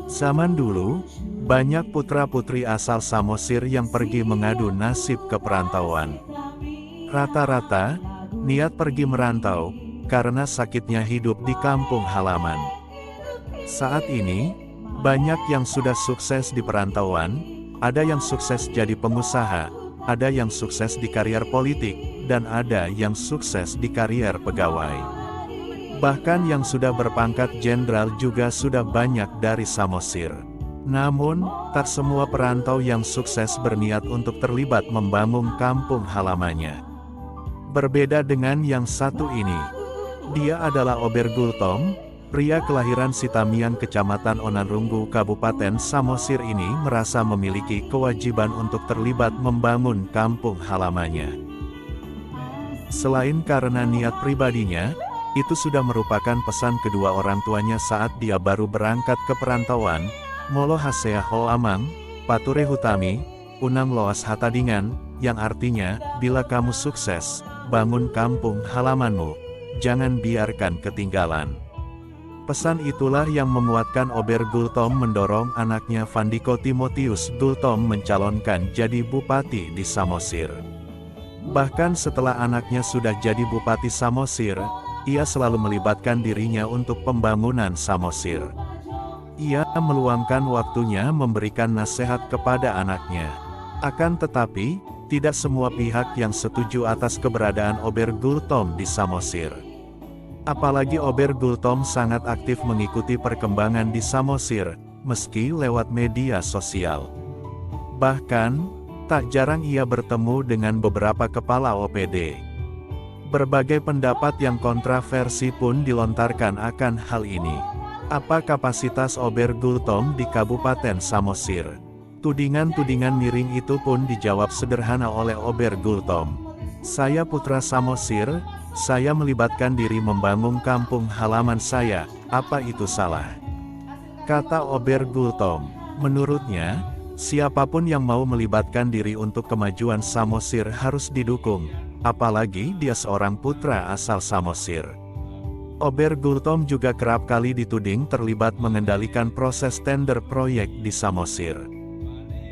Zaman dulu, banyak putra-putri asal Samosir yang pergi mengadu nasib ke perantauan. Rata-rata, niat pergi merantau, karena sakitnya hidup di kampung halaman. Saat ini, banyak yang sudah sukses di perantauan, ada yang sukses jadi pengusaha, ada yang sukses di karier politik, dan ada yang sukses di karier pegawai. Bahkan yang sudah berpangkat jenderal juga sudah banyak dari Samosir. Namun, tak semua perantau yang sukses berniat untuk terlibat membangun kampung halamannya. Berbeda dengan yang satu ini. Dia adalah Ober Gultom, pria kelahiran Sitamiang Kecamatan Onanrunggu Kabupaten Samosir ini merasa memiliki kewajiban untuk terlibat membangun kampung halamannya. Selain karena niat pribadinya, itu sudah merupakan pesan kedua orang tuanya saat dia baru berangkat ke perantauan, Molo Hasea Ho Amang, Pature Hutami, Unang Loas Hatadingan, yang artinya, bila kamu sukses, bangun kampung halamanmu, jangan biarkan ketinggalan. Pesan itulah yang memuatkan Ober Gultom mendorong anaknya Vandiko Timotius Gultom mencalonkan jadi bupati di Samosir. Bahkan setelah anaknya sudah jadi bupati Samosir, ia selalu melibatkan dirinya untuk pembangunan Samosir. Ia meluangkan waktunya memberikan nasihat kepada anaknya. Akan tetapi, tidak semua pihak yang setuju atas keberadaan Ober Gultom di Samosir. Apalagi Ober Gultom sangat aktif mengikuti perkembangan di Samosir, meski lewat media sosial. Bahkan, tak jarang ia bertemu dengan beberapa kepala OPD. Berbagai pendapat yang kontroversi pun dilontarkan akan hal ini. Apa kapasitas Ober Gultom di Kabupaten Samosir? Tudingan-tudingan miring itu pun dijawab sederhana oleh Ober Gultom. Saya putra Samosir, saya melibatkan diri membangun kampung halaman saya, apa itu salah? Kata Ober Gultom. Menurutnya, siapapun yang mau melibatkan diri untuk kemajuan Samosir harus didukung. Apalagi dia seorang putra asal Samosir. Ober Gultom juga kerap kali dituding terlibat mengendalikan proses tender proyek di Samosir.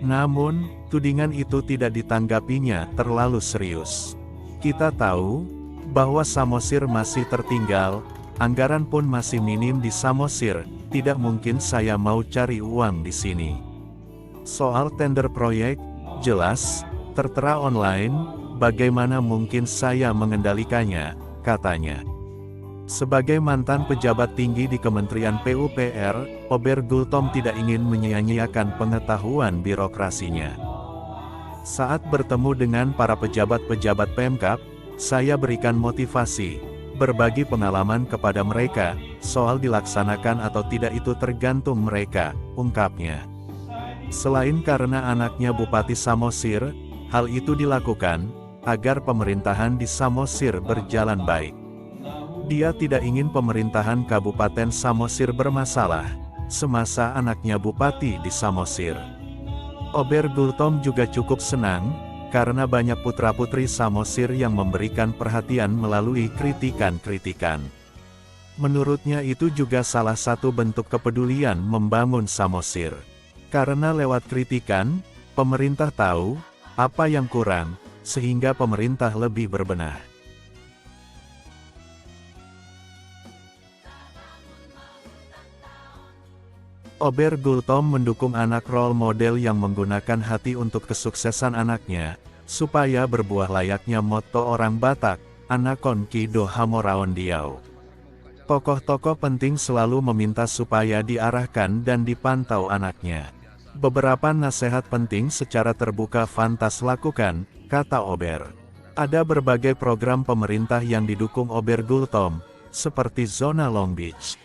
Namun, tudingan itu tidak ditanggapinya terlalu serius. Kita tahu bahwa Samosir masih tertinggal, anggaran pun masih minim di Samosir, tidak mungkin saya mau cari uang di sini. Soal tender proyek, jelas, tertera online. Bagaimana mungkin saya mengendalikannya, katanya. Sebagai mantan pejabat tinggi di Kementerian PUPR, Ober Gultom tidak ingin menyia-nyiakan pengetahuan birokrasinya. Saat bertemu dengan para pejabat-pejabat Pemkab, saya berikan motivasi, berbagi pengalaman kepada mereka, soal dilaksanakan atau tidak itu tergantung mereka, ungkapnya. Selain karena anaknya Bupati Samosir, hal itu dilakukan agar pemerintahan di Samosir berjalan baik. Dia tidak ingin pemerintahan Kabupaten Samosir bermasalah, semasa anaknya bupati di Samosir. Ober Gultom juga cukup senang, karena banyak putra-putri Samosir yang memberikan perhatian melalui kritikan-kritikan. Menurutnya itu juga salah satu bentuk kepedulian membangun Samosir. Karena lewat kritikan, pemerintah tahu apa yang kurang, sehingga pemerintah lebih berbenah. Ober Gultom mendukung anak role model yang menggunakan hati untuk kesuksesan anaknya, supaya berbuah layaknya moto orang Batak, Anakon Kido Hamoraon Diau. Tokoh-tokoh penting selalu meminta supaya diarahkan dan dipantau anaknya. Beberapa nasihat penting secara terbuka Fantas lakukan, kata Ober. Ada berbagai program pemerintah yang didukung Ober Gultom, seperti zona Long Beach.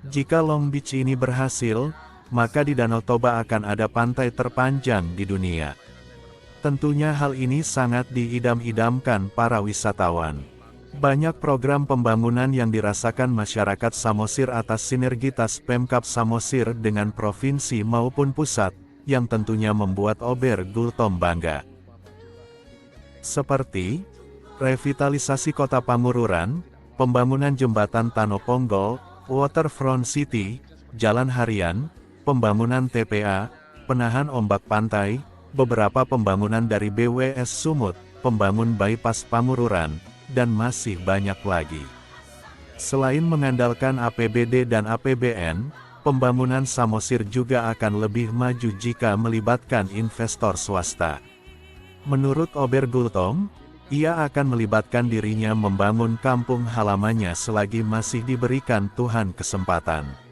Jika Long Beach ini berhasil, maka di Danau Toba akan ada pantai terpanjang di dunia. Tentunya hal ini sangat diidam-idamkan para wisatawan. Banyak program pembangunan yang dirasakan masyarakat Samosir atas sinergitas Pemkab Samosir dengan provinsi maupun pusat, yang tentunya membuat Ober Gultom bangga. Seperti revitalisasi kota Pangururan, pembangunan jembatan Tanoponggol, waterfront city, jalan harian, pembangunan TPA, penahan ombak pantai, beberapa pembangunan dari BWS Sumut, pembangun bypass Pamururan, dan masih banyak lagi. Selain mengandalkan APBD dan APBN, pembangunan Samosir juga akan lebih maju jika melibatkan investor swasta. Menurut Ober Gultom, ia akan melibatkan dirinya membangun kampung halamannya selagi masih diberikan Tuhan kesempatan.